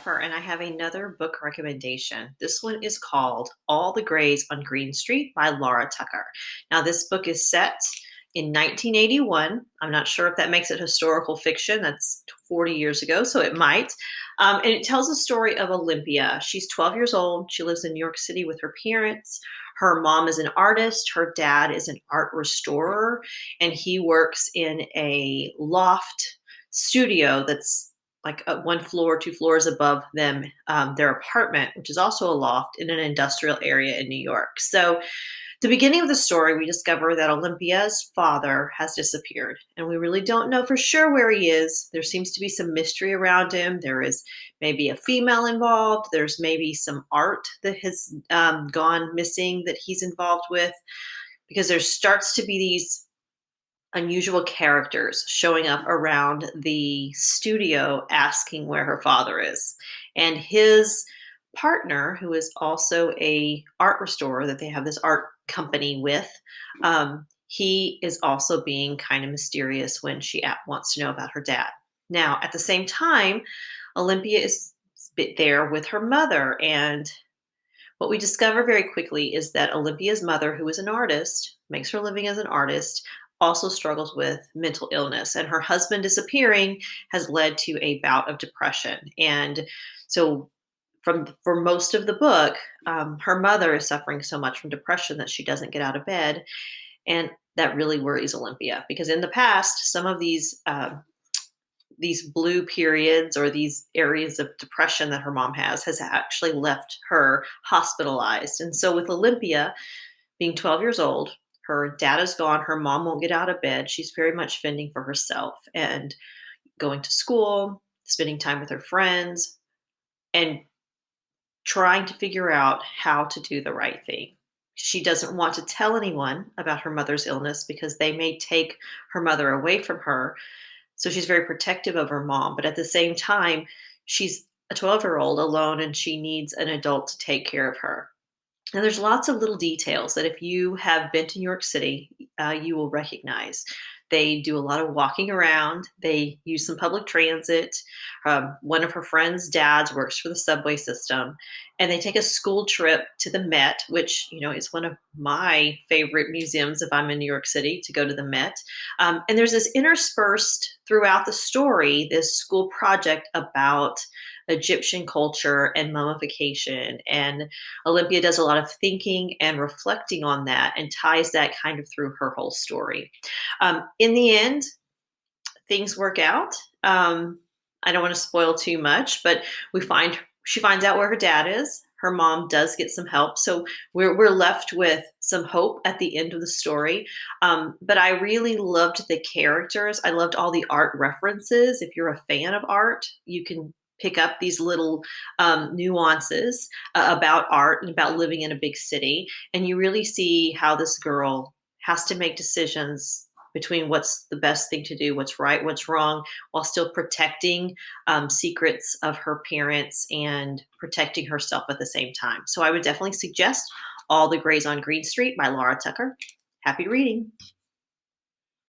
Jennifer, and I have another book recommendation. This one is called All the Grays on Greene Street by Laura Tucker. Now, this book is set in 1981. I'm not sure if that makes it historical fiction. That's 40 years ago, so it might. And it tells the story of Olympia. She's 12 years old. She lives in New York City with her parents. Her mom is an artist. Her dad is an art restorer, and he works in a loft studio that's like one floor, two floors above them, their apartment, which is also a loft in an industrial area in New York. So, the beginning of the story, we discover that Olympia's father has disappeared, and we really don't know for sure where he is. There seems to be some mystery around him. There is maybe a female involved. There's maybe some art that has gone missing that he's involved with, because there starts to be these unusual characters showing up around the studio asking where her father is. And his partner, who is also a art restorer that they have this art company with, he is also being kind of mysterious when she wants to know about her dad. Now, at the same time, Olympia is there with her mother, and what we discover very quickly is that Olympia's mother, who is an artist, makes her living as an artist, also struggles with mental illness. And her husband disappearing has led to a bout of depression. And so, for most of the book, her mother is suffering so much from depression that she doesn't get out of bed. And that really worries Olympia, because in the past, some of these blue periods or these areas of depression that her mom has actually left her hospitalized. And so with Olympia being 12 years old, her dad is gone, her mom won't get out of bed. She's very much fending for herself and going to school, spending time with her friends, and trying to figure out how to do the right thing. She doesn't want to tell anyone about her mother's illness because they may take her mother away from her. So she's very protective of her mom, but at the same time, she's a 12-year-old alone and she needs an adult to take care of her. And there's lots of little details that if you have been to New York City, you will recognize. They do a lot of walking around. They use some public transit. One of her friends' dads works for the subway system, and they take a school trip to the Met, which is one of my favorite museums if I'm in New York City, to go to the Met. And there's this interspersed throughout the story, this school project about Egyptian culture and mummification. And Olympia does a lot of thinking and reflecting on that and ties that kind of through her whole story. In the end, things work out. I don't want to spoil too much, but she finds out where her dad is. Her mom does get some help, so we're left with some hope at the end of the story. But I really loved the characters. I loved all the art references. If you're a fan of art, you can pick up these little nuances about art and about living in a big city, and you really see how this girl has to make decisions between what's the best thing to do, what's right, what's wrong, while still protecting secrets of her parents and protecting herself at the same time. So I would definitely suggest All the Grays on Greene Street by Laura Tucker. Happy reading.